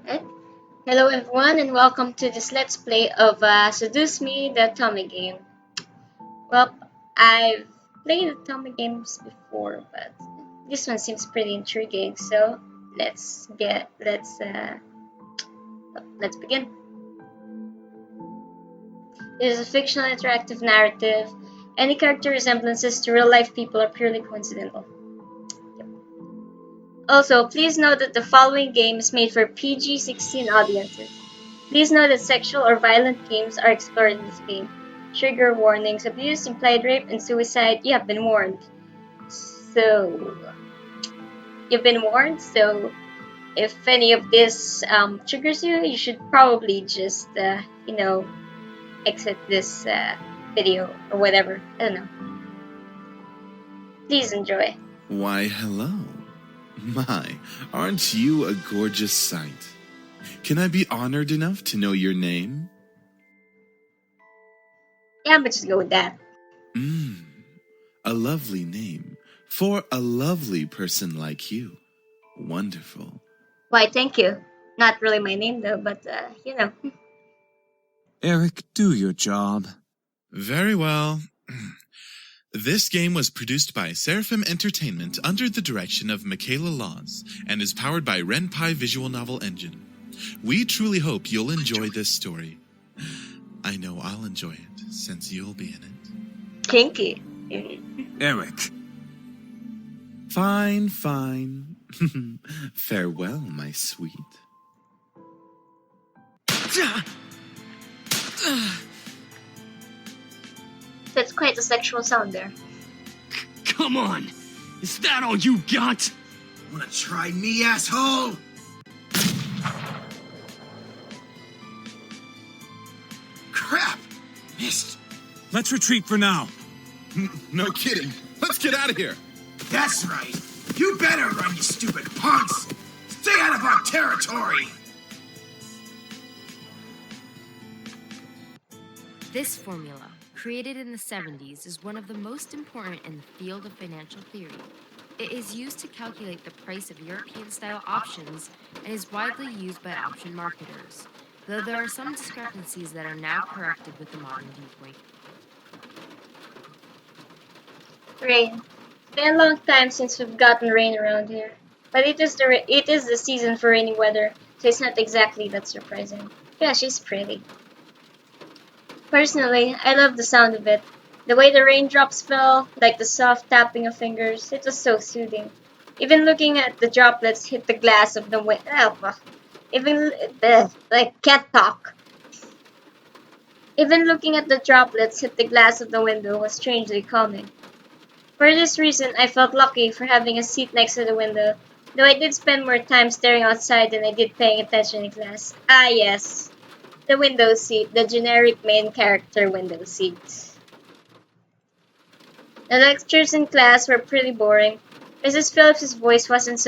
Alright. Hello everyone and welcome to this Let's Play of Seduce Me, the Tommy game. Well, I've played the Tommy games before, but this one seems pretty intriguing, so let's begin. It is a fictional interactive narrative. Any character resemblances to real life people are purely coincidental. Also, please note that the following game is made for PG-16 audiences. Please note that sexual or violent themes are explored in this game. Trigger warnings: abuse, implied rape, and suicide. You have been warned. So, you've been warned. So, if any of this triggers you, you should probably just, exit this video or whatever. I don't know. Please enjoy. Why, hello. My, aren't you a gorgeous sight? Can I be honored enough to know your name? Yeah, but just go with that. A lovely name for a lovely person like you. Wonderful. Why, thank you. Not really my name though, but Eric, do your job. Very well. This game was produced by Seraphim Entertainment under the direction of Michaela Laws and is powered by Renpai Visual Novel Engine. We truly hope you'll enjoy this story. I know I'll enjoy it since you'll be in it. kinky. Eric. Fine. Farewell, my sweet. That's quite a sexual sound there. Come on! Is that all you got? Wanna try me, asshole? Crap! Missed. Let's retreat for now. No kidding. Let's get out of here. That's right. You better run, you stupid punks! Stay out of our territory! This formula, created in the 70s, is one of the most important in the field of financial theory. It is used to calculate the price of European-style options and is widely used by option marketers, though there are some discrepancies that are now corrected with the modern viewpoint. Rain. It's been a long time since we've gotten rain around here, but it is the season for rainy weather, so it's not exactly that surprising. Yeah, she's pretty. Personally, I love the sound of it. The way the raindrops fell, like the soft tapping of fingers, it was so soothing. Even looking at the droplets hit the glass of the window, can't talk. Even looking at the droplets hit the glass of the window was strangely calming. For this reason, I felt lucky for having a seat next to the window, though I did spend more time staring outside than I did paying attention in class. Ah yes, the window seat, the generic main character window seat. The lectures in class were pretty boring. Mrs. Phillips's voice wasn't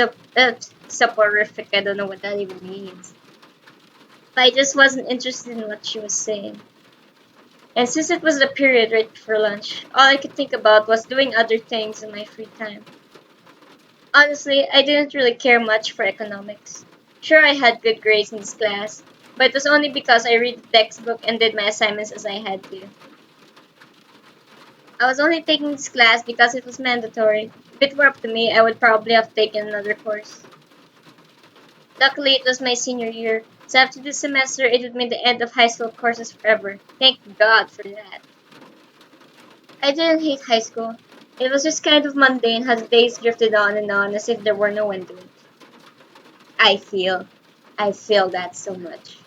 soporific. I don't know what that even means. But I just wasn't interested in what she was saying. And since it was the period right before lunch, all I could think about was doing other things in my free time. Honestly, I didn't really care much for economics. Sure, I had good grades in this class, but it was only because I read the textbook and did my assignments as I had to. I was only taking this class because it was mandatory. If it were up to me, I would probably have taken another course. Luckily, it was my senior year, so after this semester, it would mean the end of high school courses forever. Thank God for that. I didn't hate high school. It was just kind of mundane how the days drifted on and on as if there were no end to it. I feel that so much.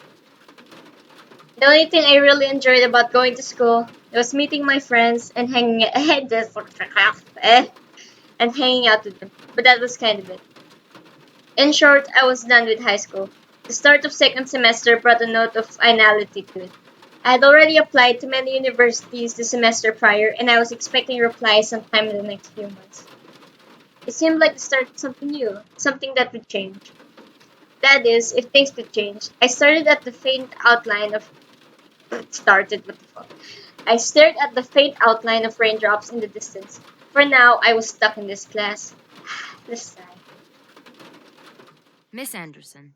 The only thing I really enjoyed about going to school was meeting my friends and hanging out with them. But that was kind of it. In short, I was done with high school. The start of second semester brought a note of finality to it. I had already applied to many universities the semester prior, and I was expecting replies sometime in the next few months. It seemed like the start of something new, something that would change. That is, if things could change. I stared at the faint outline of raindrops in the distance. For now, I was stuck in this class. This sigh. Miss Anderson.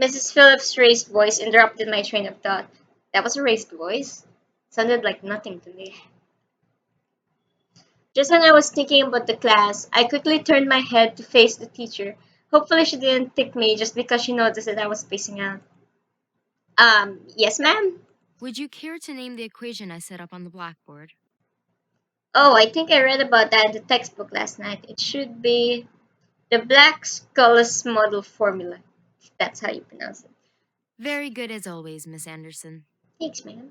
Mrs. Phillips' raised voice interrupted my train of thought. That was a raised voice? Sounded like nothing to me. Just when I was thinking about the class, I quickly turned my head to face the teacher. Hopefully she didn't pick me just because she noticed that I was spacing out. Yes, ma'am? Would you care to name the equation I set up on the blackboard? Oh, I think I read about that in the textbook last night. It should be the Black-Scholes model formula. If that's how you pronounce it. Very good as always, Miss Anderson. Thanks, ma'am.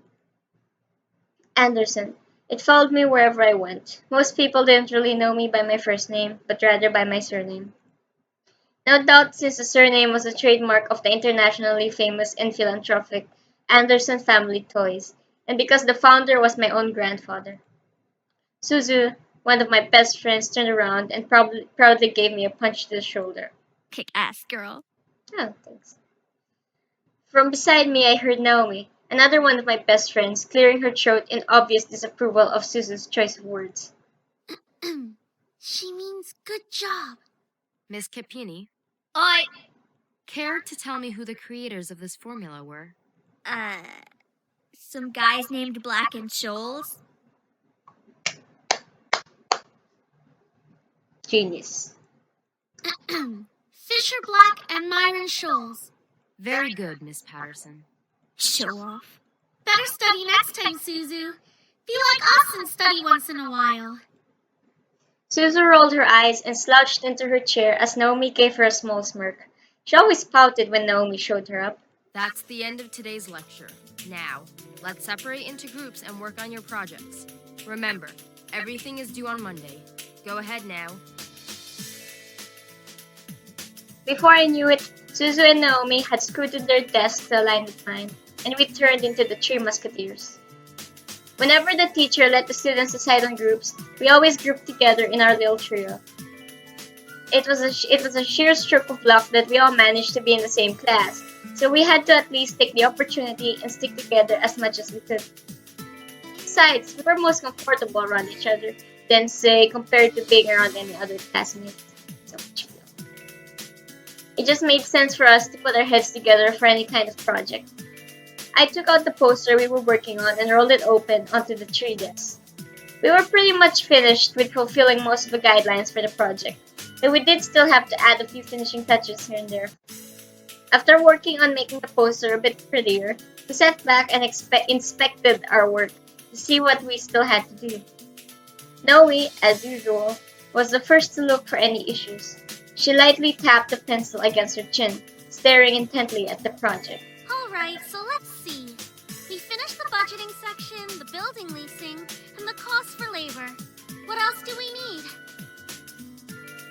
Anderson. It followed me wherever I went. Most people didn't really know me by my first name, but rather by my surname. No doubt since the surname was a trademark of the internationally famous and philanthropic Anderson Family Toys, and because the founder was my own grandfather. Suzu, one of my best friends, turned around and proudly gave me a punch to the shoulder. Kick ass, girl. Oh, thanks. From beside me, I heard Naomi, another one of my best friends, clearing her throat in obvious disapproval of Suzu's choice of words. She means good job. Miss Capini, I, care to tell me who the creators of this formula were? some guys named Black and Scholes. Genius. Fisher Black and Myron Scholes. Very good, Miss Patterson. Show off. Better study next time, Suzu. Be like us and study once in a while. Suzu rolled her eyes and slouched into her chair as Naomi gave her a small smirk. She always pouted when Naomi showed her up. That's the end of today's lecture. Now, let's separate into groups and work on your projects. Remember, everything is due on Monday. Go ahead now. Before I knew it, Suzu and Naomi had scooted their desks to align with mine, and we turned into the Three Musketeers. Whenever the teacher let the students decide on groups, we always grouped together in our little trio. It was a sheer stroke of luck that we all managed to be in the same class, so we had to at least take the opportunity and stick together as much as we could. Besides, we were most comfortable around each other than, say, compared to being around any other classmates. So much fun. It just made sense for us to put our heads together for any kind of project. I took out the poster we were working on and rolled it open onto the tree desk. We were pretty much finished with fulfilling most of the guidelines for the project, but we did still have to add a few finishing touches here and there. After working on making the poster a bit prettier, we sat back and inspected our work to see what we still had to do. Noe, as usual, was the first to look for any issues. She lightly tapped the pencil against her chin, staring intently at the project. Alright, so let's see. We finished the budgeting section, the building leasing, and the cost for labor. What else do we need?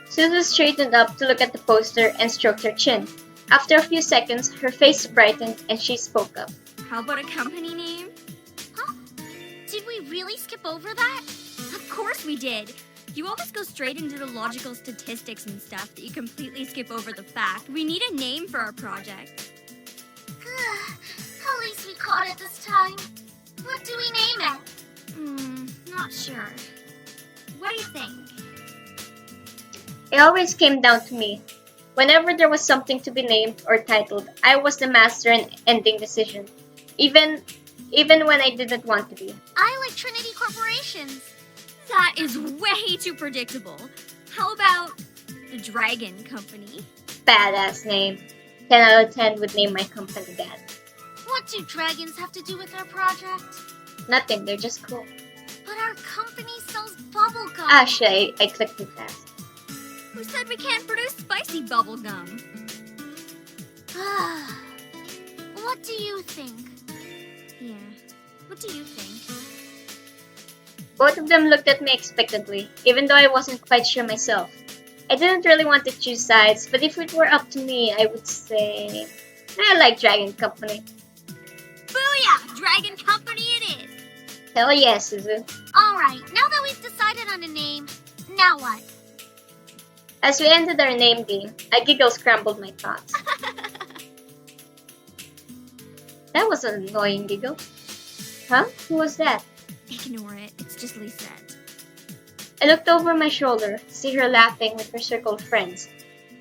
Susan straightened up to look at the poster and stroked her chin. After a few seconds, her face brightened and she spoke up. How about a company name? Huh? Did we really skip over that? Of course we did. You always go straight into the logical statistics and stuff that you completely skip over the fact. We need a name for our project. At least we caught it this time. What do we name it? Not sure. What do you think? It always came down to me. Whenever there was something to be named or titled, I was the master in ending decision, even when I didn't want to be. I like Trinity Corporations. That is way too predictable. How about the Dragon Company? Badass name. 10 out of 10 would name my company that. What do dragons have to do with our project? Nothing, they're just cool. But our company sells bubblegum. Ah, shit, I clicked too fast. Who said we can't produce spicy bubblegum? What do you think? Yeah, what do you think? Both of them looked at me expectantly, even though I wasn't quite sure myself. I didn't really want to choose sides, but if it were up to me, I would say I like Dragon Company. Booyah! Dragon Company it is! Hell yes, Suzu. Alright, now that we've decided on a name, now what? As we ended our name game, a giggle scrambled my thoughts. That was an annoying giggle. Huh? Who was that? Ignore it, it's just Lisette. I looked over my shoulder to see her laughing with her circle of friends.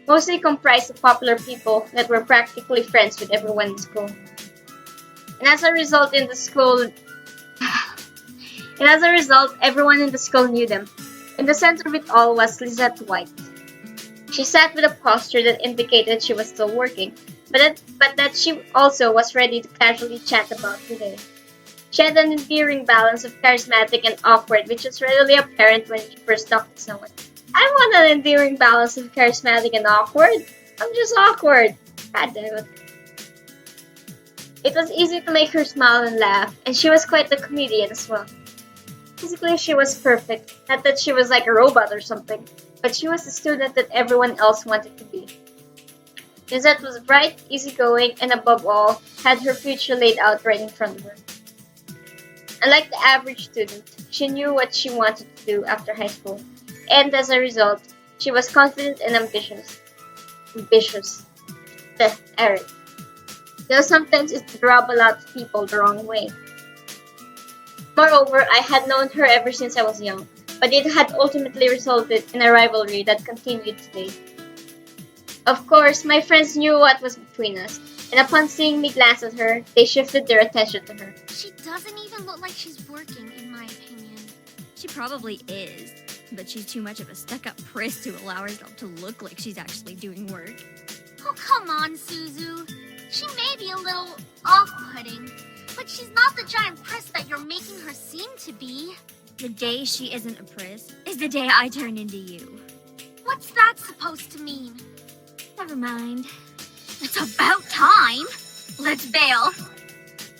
mostly comprised of popular people that were practically friends with everyone in school. And as a result, everyone in the school knew them. In the center of it all was Lizette White. She sat with a posture that indicated she was still working, but that she also was ready to casually chat about her day. She had an endearing balance of charismatic and awkward, which was readily apparent when she first talked to someone. I want an endearing balance of charismatic and awkward. I'm just awkward. God damn it. It was easy to make her smile and laugh, and she was quite the comedian as well. Physically, she was perfect. Not that she was like a robot or something, but she was the student that everyone else wanted to be. Lizette was bright, easygoing, and above all, had her future laid out right in front of her. Unlike the average student, she knew what she wanted to do after high school, and as a result, she was confident and ambitious. Ambitious. Eric. Though sometimes it rubbed a lot of people the wrong way. Moreover, I had known her ever since I was young, but it had ultimately resulted in a rivalry that continued today. Of course, my friends knew what was between us, and upon seeing me glance at her, they shifted their attention to her. She doesn't even look like she's working, in my opinion. She probably is, but she's too much of a stuck-up priss to allow herself to look like she's actually doing work. Oh, come on, Suzu. She may be a little off-putting, but she's not the giant priss that you're making her seem to be. The day she isn't a priss is the day I turn into you. What's that supposed to mean? Never mind. It's about time. Let's bail.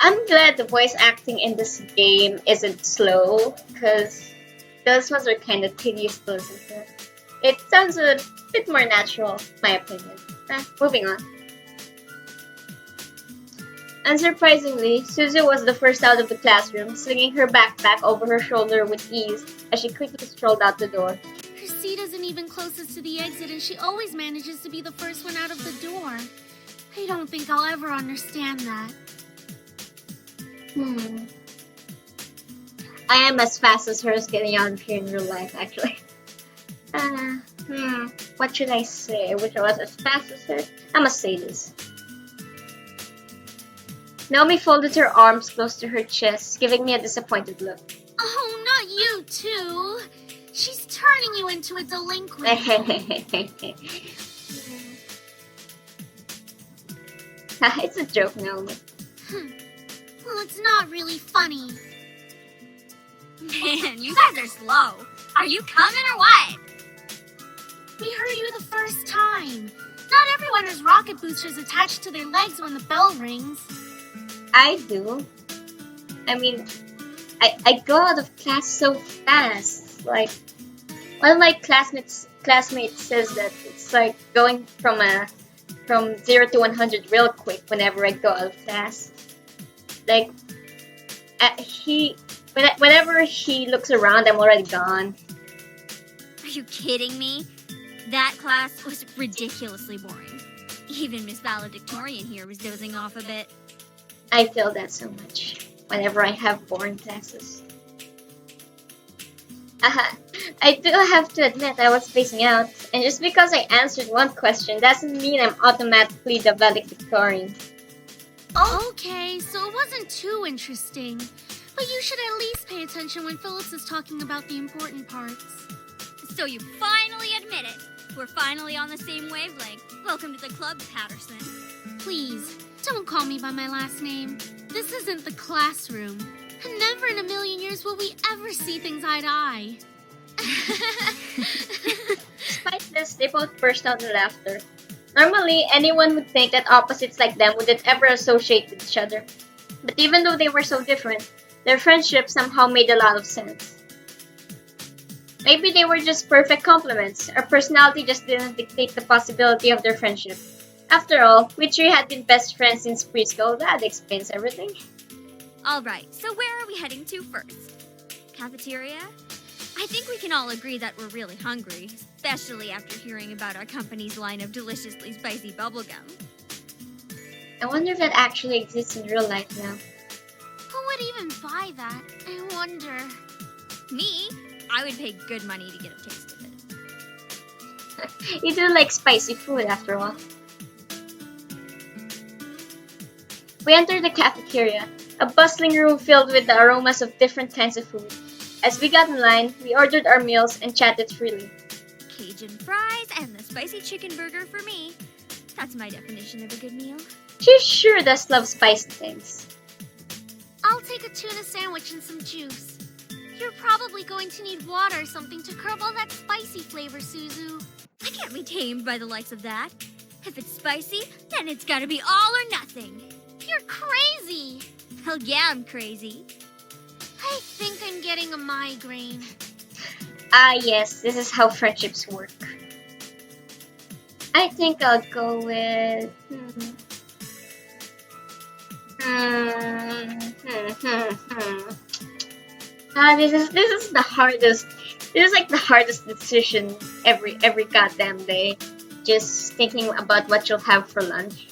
I'm glad the voice acting in this game isn't slow, because those ones are kind of tedious to listen to. It sounds a bit more natural, in my opinion. Moving on. Unsurprisingly, Suzu was the first out of the classroom, slinging her backpack over her shoulder with ease as she quickly strolled out the door. Her seat isn't even closest to the exit, and she always manages to be the first one out of the door. I don't think I'll ever understand that. I am as fast as her as getting out of here in real life, actually. What should I say? I wish I was as fast as her. I must say this. Naomi folded her arms close to her chest, giving me a disappointed look. Oh, not you too. She's turning you into a delinquent. It's a joke, Naomi. Well, it's not really funny. Man, you guys are slow. Are you coming or what? We heard you the first time. Not everyone has rocket boosters attached to their legs when the bell rings. I do. I mean, I go out of class so fast. Like, one of my classmates says that it's like going from 0 to 100 real quick whenever I go out of class. Like, whenever he looks around, I'm already gone. Are you kidding me? That class was ridiculously boring. Even Miss Valedictorian here was dozing off a bit. I feel that so much whenever I have boring classes. I do have to admit I was spacing out, and just because I answered one question doesn't mean I'm automatically the valedictorian. Okay, so it wasn't too interesting. But you should at least pay attention when Phillips is talking about the important parts. So you finally admit it. We're finally on the same wavelength. Welcome to the club, Patterson. Please, don't call me by my last name. This isn't the classroom. And never in a million years will we ever see things eye to eye. Despite this, they both burst out in laughter. Normally, anyone would think that opposites like them wouldn't ever associate with each other. But even though they were so different, their friendship somehow made a lot of sense. Maybe they were just perfect complements, or personality just didn't dictate the possibility of their friendship. After all, we three had been best friends since preschool. That explains everything. Alright, so where are we heading to first? Cafeteria? I think we can all agree that we're really hungry, especially after hearing about our company's line of deliciously spicy bubblegum. I wonder if that actually exists in real life now. Who would even buy that? I wonder. Me? I would pay good money to get a taste of it. You do like spicy food after all. We entered the cafeteria, a bustling room filled with the aromas of different kinds of food. As we got in line, we ordered our meals and chatted freely. Cajun fries and the spicy chicken burger for me. That's my definition of a good meal. She sure does love spicy things. I'll take a tuna sandwich and some juice. You're probably going to need water or something to curb all that spicy flavor, Suzu. I can't be tamed by the likes of that. If it's spicy, then it's gotta be all or nothing. You're crazy! Hell yeah, I'm crazy. I think I'm getting a migraine. Ah yes, this is how friendships work. I think I'll go with... This is the hardest. This is like the hardest decision every goddamn day. Just thinking about what you'll have for lunch.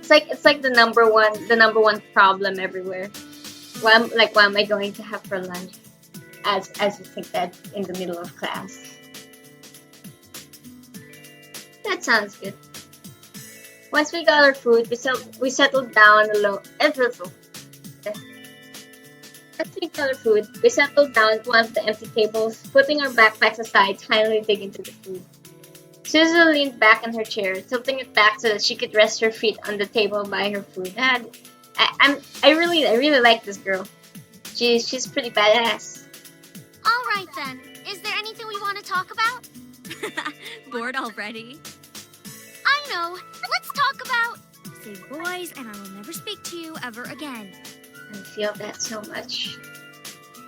It's like the number one problem everywhere. What am I going to have for lunch? As you think that in the middle of class. That sounds good. Once we got our food, we settled down alone. Once we got our food, we settled down at one of the empty tables, putting our backpacks aside to finally dig into the food. Suzu leaned back in her chair, tilting it back so that she could rest her feet on the table by her food. I really like this girl. She's pretty badass. All right then. Is there anything we want to talk about? Bored already? I know. Let's talk about... Say boys, and I will never speak to you ever again. I feel that so much.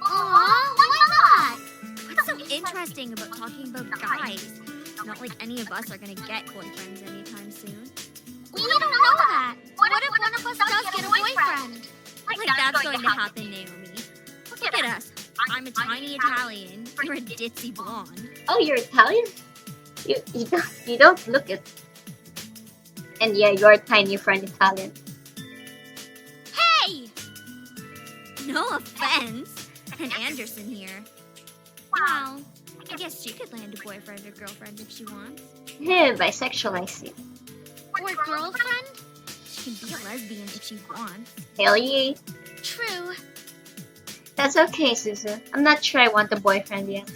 Aw, why not? What's so interesting about talking about guys? Not like any of us are gonna get boyfriends anytime soon. We don't know that. What if one of us does get a boyfriend? Like that's going to happen, Naomi. Look at us. I'm a tiny Italian. You're a ditzy blonde. Oh, you're Italian? You don't look it. And yeah, you're tiny for an Italian. Hey! No offense. And Anderson here. Well, I guess she could land a boyfriend or girlfriend if she wants. Bisexual, I see. Or girlfriend? She can be a lesbian if she wants. Hell yeah. True. That's okay, Suzu. I'm not sure I want a boyfriend yet.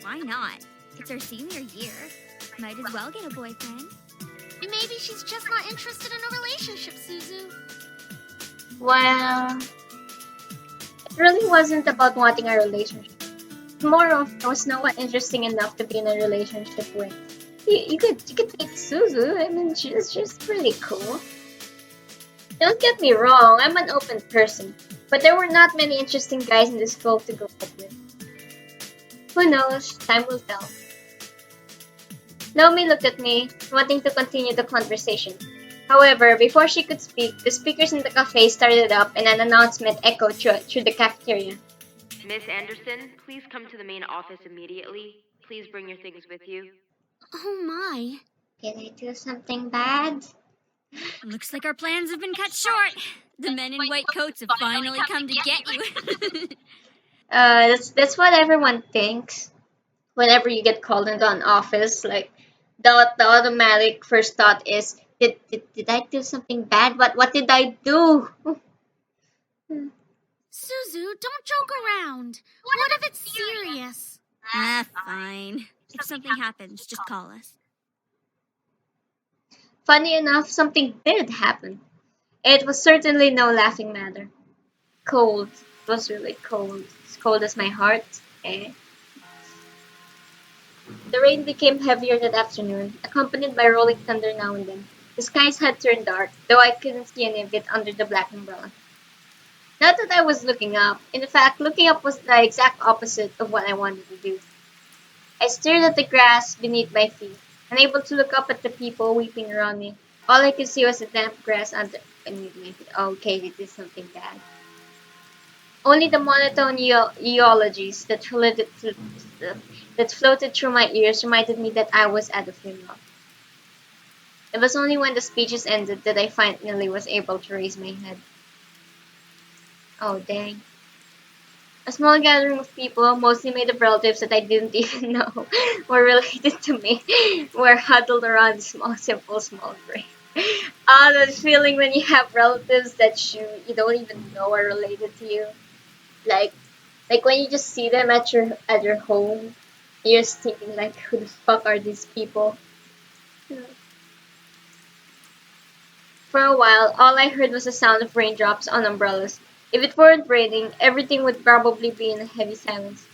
Why not? It's our senior year. Might as well get a boyfriend. Maybe she's just not interested in a relationship, Suzu. Well, it really wasn't about wanting a relationship. More of there was no one interesting enough to be in a relationship with. You could take Suzu. I mean, she's pretty cool. Don't get me wrong, I'm an open person, but there were not many interesting guys in this school to go out with. Who knows? Time will tell. Naomi looked at me, wanting to continue the conversation. However, before she could speak, the speakers in the cafe started up and an announcement echoed through the cafeteria. Miss Anderson, please come to the main office immediately. Please bring your things with you. Oh my. Did I do something bad? Looks like our plans have been cut short. The men in white coats have finally come to get you. That's what everyone thinks. Whenever you get called into an office, like the automatic first thought is, did I do something bad? What did I do? Suzu, don't joke around. What if it's serious? Fine. If something happens, just call us. Funny enough, something did happen. It was certainly no laughing matter. Cold. It was really cold. As cold as my heart. Eh? The rain became heavier that afternoon, accompanied by rolling thunder now and then. The skies had turned dark, though I couldn't see any of it under the black umbrella. Not that I was looking up. In fact, looking up was the exact opposite of what I wanted to do. I stared at the grass beneath my feet, unable to look up at the people weeping around me. All I could see was the damp grass beneath my feet. Okay, this is something bad. Only the monotone eulogies that floated through my ears reminded me that I was at a funeral. It was only when the speeches ended that I finally was able to raise my head. Oh, dang. A small gathering of people, mostly made of relatives that I didn't even know were related to me, were huddled around the small grave. Ah, that feeling when you have relatives that you don't even know are related to you. Like like when you just see them at your home, you're just thinking like, who the fuck are these people? For a while, all I heard was the sound of raindrops on umbrellas. If it weren't raining, everything would probably be in a heavy silence.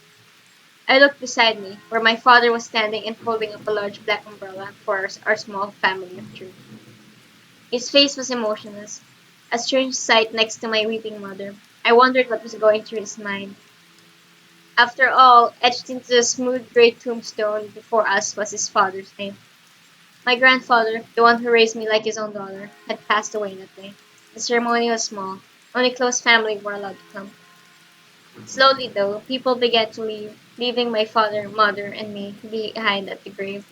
I looked beside me, where my father was standing and holding up a large black umbrella for our small family of three. His face was emotionless, a strange sight next to my weeping mother. I wondered what was going through his mind. After all, etched into the smooth gray tombstone before us was his father's name. My grandfather, the one who raised me like his own daughter, had passed away that day. The ceremony was small. Only close family were allowed to come. Slowly, though, people began to leave, leaving my father, mother, and me behind at the grave.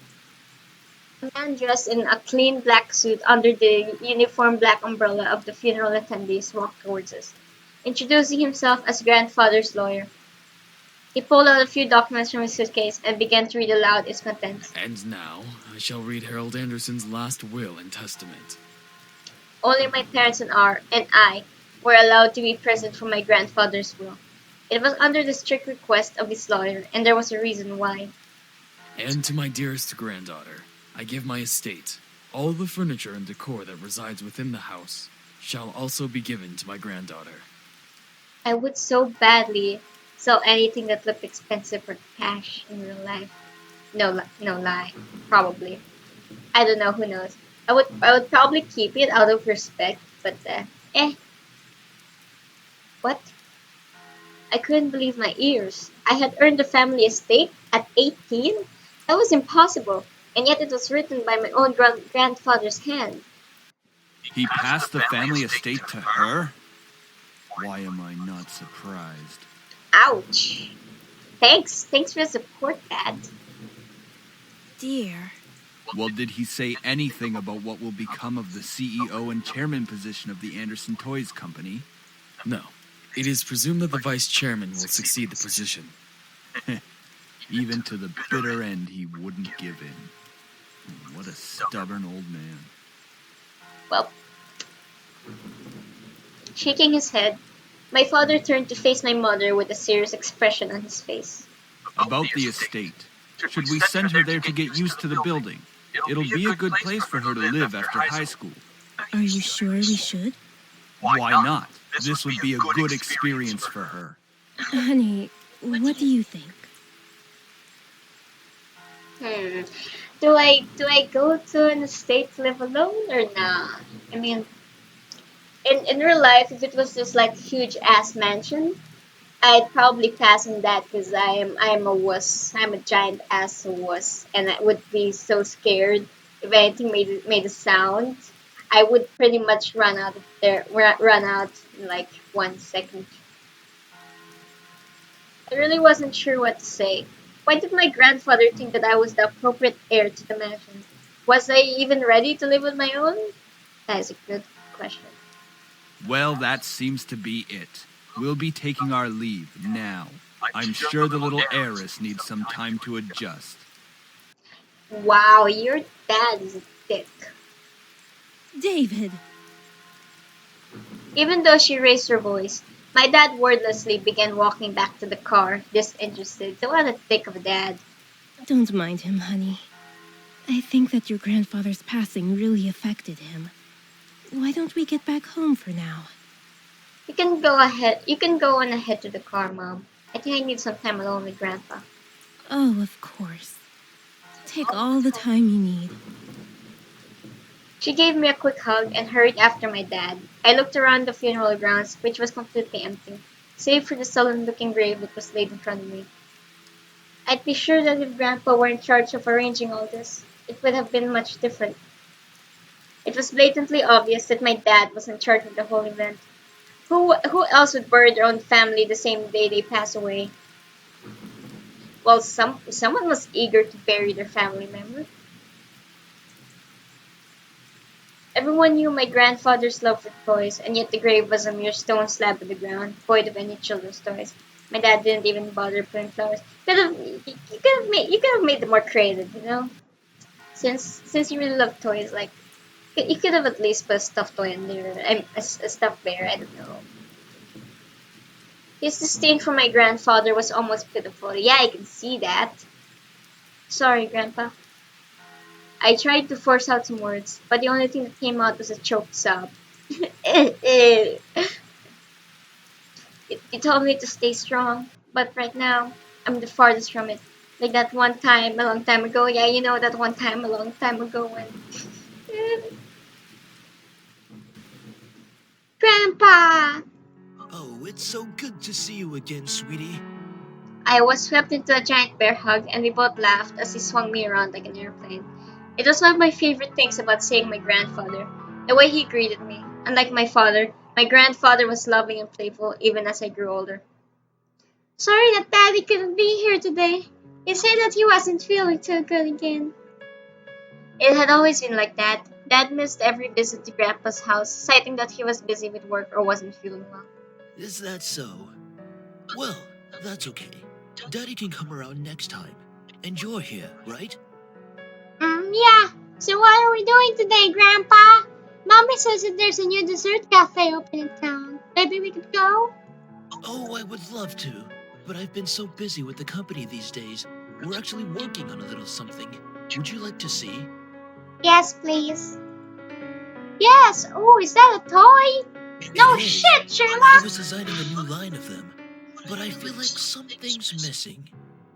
A man dressed in a clean black suit under the uniform black umbrella of the funeral attendees walked towards us, introducing himself as grandfather's lawyer. He pulled out a few documents from his suitcase and began to read aloud its contents. And now, I shall read Harold Anderson's last will and testament. Only my parents and I were allowed to be present for my grandfather's will. It was under the strict request of his lawyer, and there was a reason why. And to my dearest granddaughter, I give my estate. All the furniture and decor that resides within the house shall also be given to my granddaughter. I would so badly sell anything that looked expensive for cash in real life. No lie, probably. I don't know, who knows. I would probably keep it out of respect, but eh, what? I couldn't believe my ears. I had earned the family estate at 18? That was impossible, and yet it was written by my own grandfather's hand. He passed the family estate to her? Why am I not surprised? Ouch. Thanks for the support, Dad. Dear. Well, did he say anything about what will become of the CEO and chairman position of the Anderson Toys Company? No, it is presumed that the vice chairman will succeed the position. Even to the bitter end, he wouldn't give in. What a stubborn old man. Well, shaking his head, my father turned to face my mother with a serious expression on his face. About the estate. Should we send her there to get used to the building? It'll be a good place for her to live after high school. Are you sure we should? Why not? This would be a good experience for her. Honey, what do you think? Do I go to an estate to live alone or not? I mean, in real life, if it was just like a huge ass mansion, I'd probably pass on that because I'm a wuss. I'm a giant ass wuss, and I would be so scared if anything made a sound. I would pretty much run out in like 1 second. I really wasn't sure what to say. Why did my grandfather think that I was the appropriate heir to the mansion? Was I even ready to live on my own? That is a good question. Well, that seems to be it. We'll be taking our leave now. I'm sure the little heiress needs some time to adjust. Wow, your dad is a dick. David! Even though she raised her voice, my dad wordlessly began walking back to the car, disinterested. So what a dick of a dad. Don't mind him, honey. I think that your grandfather's passing really affected him. Why don't we get back home for now? You can go ahead. You can go on ahead to the car, Mom. I think I need some time alone with Grandpa. Oh, of course. Take all the time you need. She gave me a quick hug and hurried after my dad. I looked around the funeral grounds, which was completely empty, save for the sullen-looking grave that was laid in front of me. I'd be sure that if Grandpa were in charge of arranging all this, it would have been much different. It was blatantly obvious that my dad was in charge of the whole event. Who else would bury their own family the same day they pass away? Well, someone was eager to bury their family member. Everyone knew my grandfather's love for toys, and yet the grave was a mere stone slab on the ground, void of any children's toys. My dad didn't even bother putting flowers. You could have made it more creative, you know. Since you really love toys, like you could have at least put a stuffed toy in there. A stuffed bear. I don't know. His disdain for my grandfather was almost pitiful. Yeah, I can see that. Sorry, Grandpa. I tried to force out some words, but the only thing that came out was a choked sob. It told me to stay strong, but right now, I'm the farthest from it. Like that one time, a long time ago. Yeah, you know that one time, a long time ago when... Grandpa! Oh, it's so good to see you again, sweetie. I was swept into a giant bear hug, and we both laughed as he swung me around like an airplane. It was one of my favorite things about seeing my grandfather, the way he greeted me. Unlike my father, my grandfather was loving and playful even as I grew older. Sorry that Daddy couldn't be here today. He said that he wasn't feeling too good again. It had always been like that. Dad missed every visit to Grandpa's house, citing that he was busy with work or wasn't feeling well. Is that so? Well, that's okay. Daddy can come around next time. And you're here, right? Yeah. So what are we doing today, Grandpa? Mommy says that there's a new dessert cafe open in town. Maybe we could go? Oh, I would love to. But I've been so busy with the company these days. We're actually working on a little something. Would you like to see? Yes, please. Yes. Oh, is that a toy? No It is. shit, I Sherlock. was designing a new line of them. But I feel like something's missing.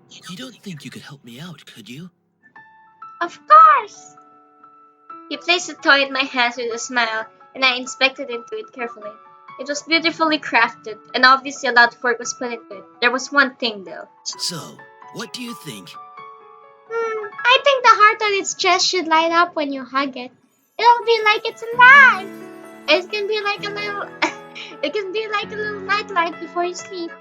You don't think you could help me out, could you? Of course. He placed the toy in my hands with a smile, and I inspected into it carefully. It was beautifully crafted, and obviously a lot of work was put into it. There was one thing, though. So, what do you think? I think the heart on its chest should light up when you hug it. It'll be like it's alive. It can be like a little, it can be like a little nightlight before you sleep.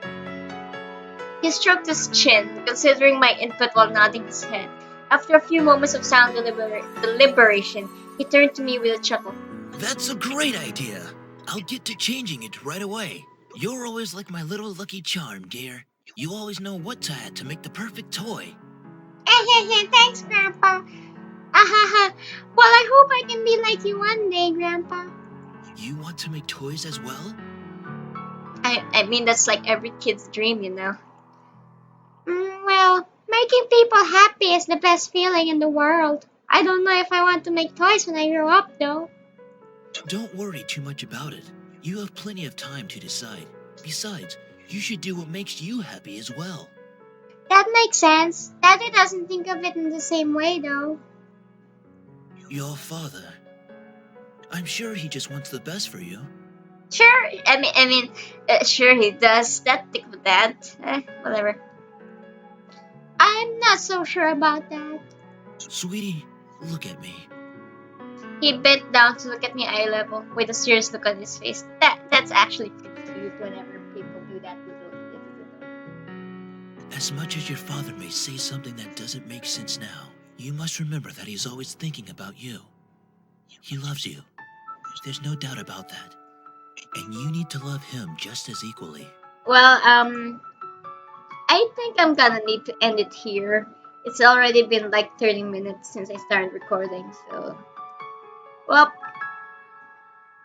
He stroked his chin, considering my input while nodding his head. After a few moments of sound deliberation, he turned to me with a chuckle. That's a great idea. I'll get to changing it right away. You're always like my little lucky charm, dear. You always know what to add to make the perfect toy. Thanks, Grandpa. Well, I hope I can be like you one day, Grandpa. You want to make toys as well? I mean, that's like every kid's dream, you know. Well, making people happy is the best feeling in the world. I don't know if I want to make toys when I grow up, though. Don't worry too much about it. You have plenty of time to decide. Besides, you should do what makes you happy as well. That makes sense. Daddy doesn't think of it in the same way, though. Your father. I'm sure he just wants the best for you. Sure, sure he does. That thing with that. Whatever. I'm not so sure about that. Sweetie, look at me. He bent down to look at me eye level with a serious look on his face. That's actually pretty cute whenever people do that with little kids. As much as your father may say something that doesn't make sense now, you must remember that he's always thinking about you. He loves you. There's no doubt about that. And you need to love him just as equally. Well, I think I'm gonna need to end it here. It's already been like 30 minutes since I started recording, so... Well,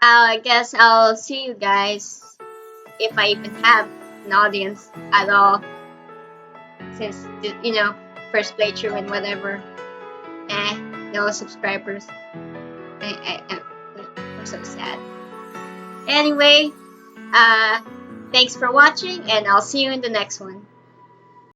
I guess I'll see you guys if I even have an audience at all. Since, first playthrough and whatever. No subscribers. I'm so sad. Anyway, thanks for watching, and I'll see you in the next one.